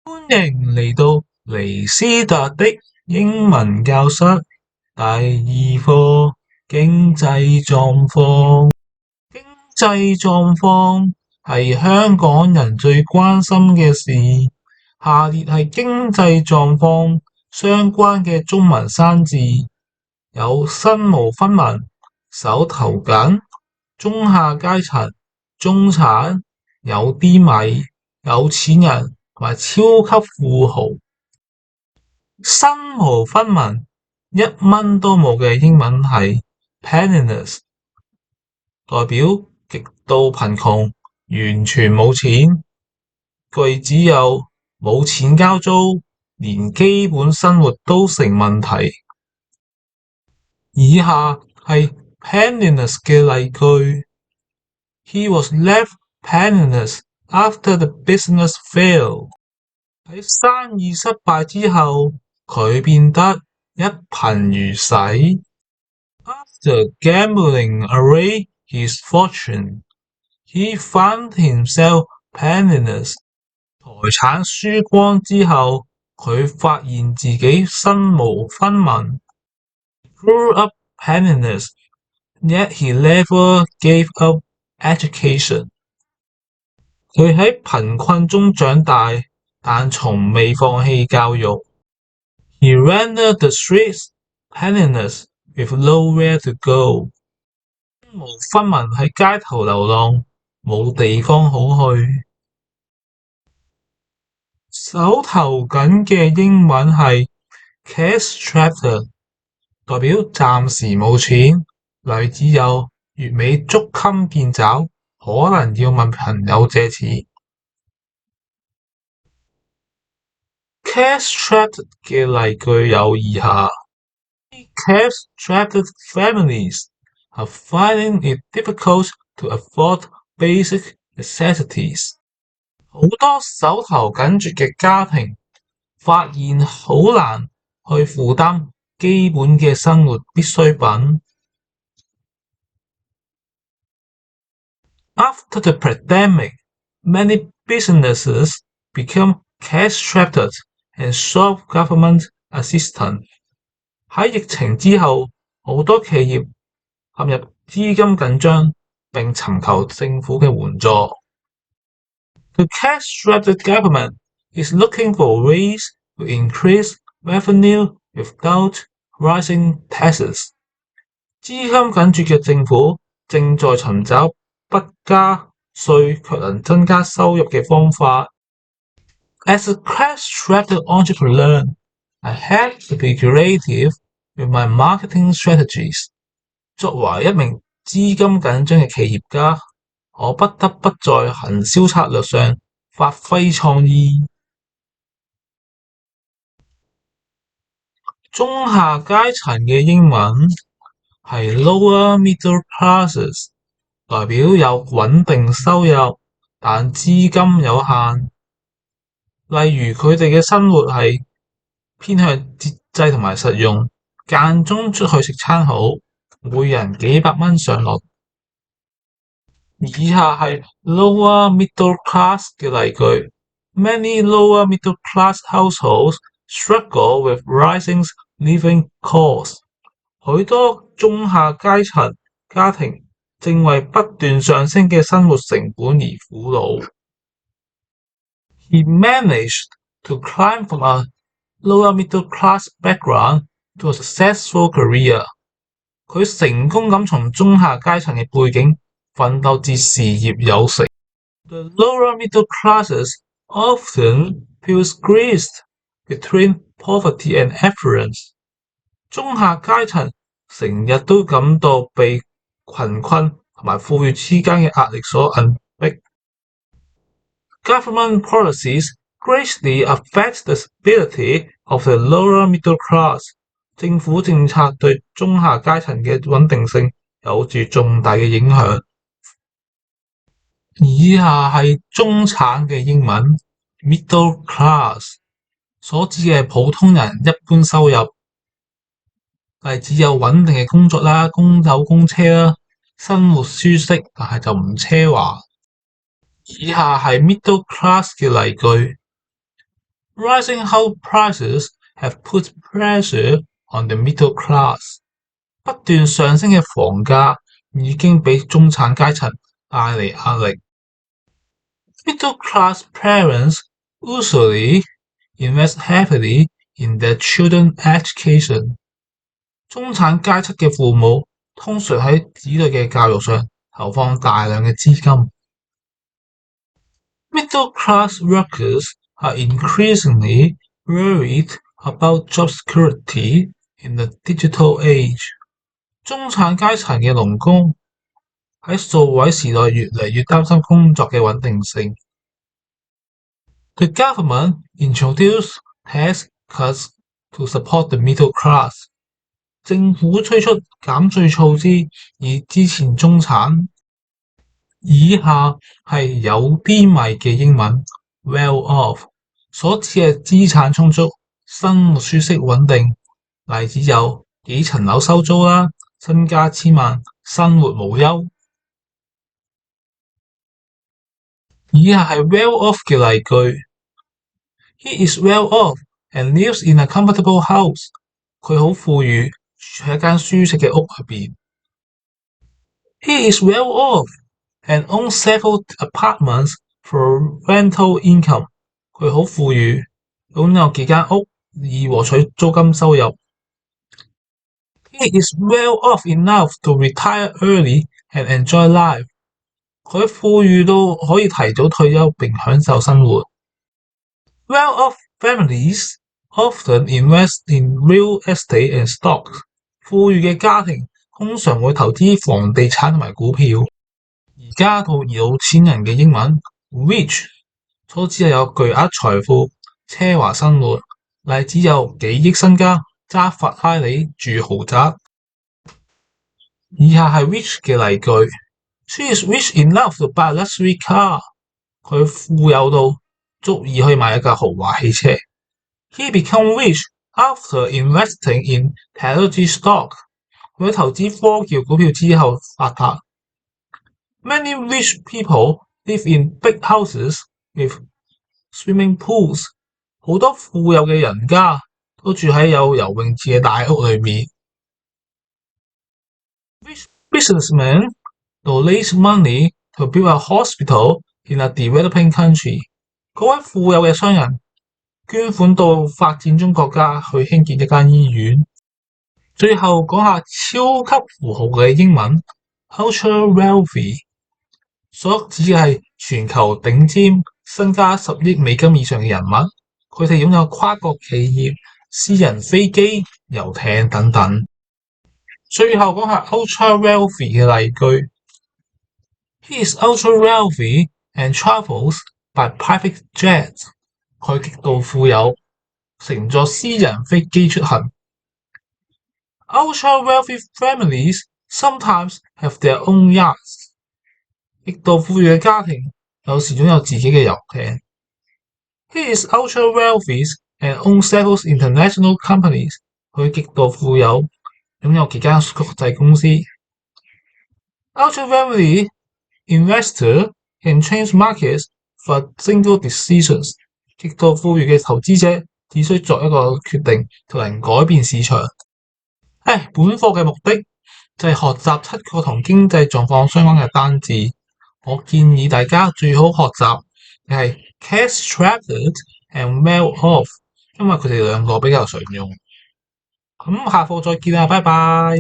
歡迎嚟到尼斯達的英文教室第二課經濟狀況。經濟狀況係香港人最關心嘅事。下列係經濟狀況相關嘅中文生字，有身無分文、手頭緊、中下階層、中產、有啲米、有錢人同埋超級富豪。身無分文1蚊都冇嘅英文係 penniless， 代表極度貧窮，完全冇錢。句子有冇錢交租，連基本生活都成問題。以下係 penniless 嘅例句。He was left penniless after the business failed。喺生意失敗之後，佢變得一貧如洗。After gambling away his fortune, he found himself penniless。財產輸光之後，佢發現自己身無分文。Grew up penniless, yet he never gave up education。佢喺貧困中長大，但從未放棄教育。He wandered the streets, penniless, with nowhere to go。身無分文喺街頭流浪，冇地方好去。手頭緊嘅英文係 cash-strapped， 代表暫時冇錢。例子有月尾捉襟見肘，可能要問朋友借錢。cash-strapped 嘅例句有以下：cash-strapped families are finding it difficult to afford basic necessities。好多手頭緊絀嘅家庭發現好難去負擔基本嘅生活必需品。After the pandemic, many businesses became cash-strapped and sought government assistance。喺疫情之後，好多企業陷入資金緊張，並尋求政府嘅援助。The cash-strapped government is looking for ways to increase revenue without rising taxes。資金緊絀嘅政府正在尋找不加稅卻能增加收入嘅方法。As a cash-strapped entrepreneur, I had to be creative with my marketing strategies。作為一名資金緊張嘅企業家，我不得不在行銷策略上發揮創意。中下階層嘅英文係 lower middle classes， 代表有穩定收入，但資金有限。例如佢哋嘅生活係偏向節制同埋實用，間中出去食餐好，每人幾百蚊上落。以下係 lower middle class 嘅例句。Many lower middle class households struggle with rising living costs。許多中下階層家庭正為不斷上升嘅生活成本而苦惱。He managed to climb from a lower middle class background to a successful career。佢成功咁從中下階層嘅背景奮鬥至事業有成。The lower middle classes often feel squeezed between poverty and affluence。中下階層成日都感到被貧困同埋富裕之間嘅壓力所壓迫。Government policies greatly affect the stability of the lower middle class。政府政策對中下階層嘅穩定性有住重大嘅影響。以下係中產嘅英文 middle class， 所指嘅普通人一般收入。例子有穩定嘅工作啦，供樓供車啦，生活舒適，但係就唔奢華。以下係 middle class 嘅例句 Rising house prices have put pressure on the middle class。不斷上升嘅房價已經俾中產階層帶嚟壓力。Middle class parents usually invest heavily in their children's education。中產階級嘅父母通常喺子女嘅教育上投放大量嘅資金。Middle class workers are increasingly worried about job security in the digital age。中產階層嘅農工喺數位時代越嚟越擔心工作嘅穩定性。The government introduced tax cuts to support the middle class。政府推出減稅措施以支持中產。以下係有啲米嘅英文 well off 所指嘅資產充足、生活舒適穩定。例子有幾層樓收租啦，身家千萬，生活無憂。以下係 well off 嘅例句。He is well off and lives in a comfortable house。佢好富裕，住喺一間舒適嘅屋入邊。He is well off and owns several apartments for rental income。佢好富裕，擁有幾間屋以獲取租金收入。He is well off enough to retire early and enjoy life。佢富裕到可以提早退休並享受生活。Well-off families often invest in real estate and stocks。富裕嘅家庭通常會投資房地產同埋股票。而家到有錢人嘅英文 rich 所指係有巨額財富、奢華生活。例子有幾億身家、揸法拉利、住豪宅。以下係 rich 嘅例句。She is rich enough to buy a luxury car。佢富有到足以可以買一架豪華汽車。He became rich after investing in technology stock。佢喺投資科技股票之後發達。Many rich people live in big houses with swimming pools。好多富有嘅人家都住喺有游泳池嘅大屋裏面。Rich businessmen donate money to build a hospital in a developing country。嗰位富有嘅商人捐款到發展中國家去興建一間醫院。最後講下超級富豪嘅英文 ultra wealthy， 所指嘅係全球頂尖身家10億美金以上嘅人物，佢哋擁有跨國企業、私人飛機、遊艇等等。最後講下 ultra wealthy 嘅例句。He is ultra wealthy and travels by private jet。佢極度富有，乘坐私人飛機出行。Ultra wealthy families sometimes have their own yachts。極度富裕嘅家庭有時擁有自己嘅遊艇。He is ultra wealthy and owns several international companies。佢極度富有，擁有幾間國際公司。Ultra wealthy investor can change markets for single decisions。極度富裕嘅投資者只需作一個決定就能改變市場。本課嘅目的就係學習7個同經濟狀況相關嘅單字。我建議大家最好學習嘅係 cash-strapped and well-off， 因為佢哋兩個比較常用。咁下課再見啦，拜拜。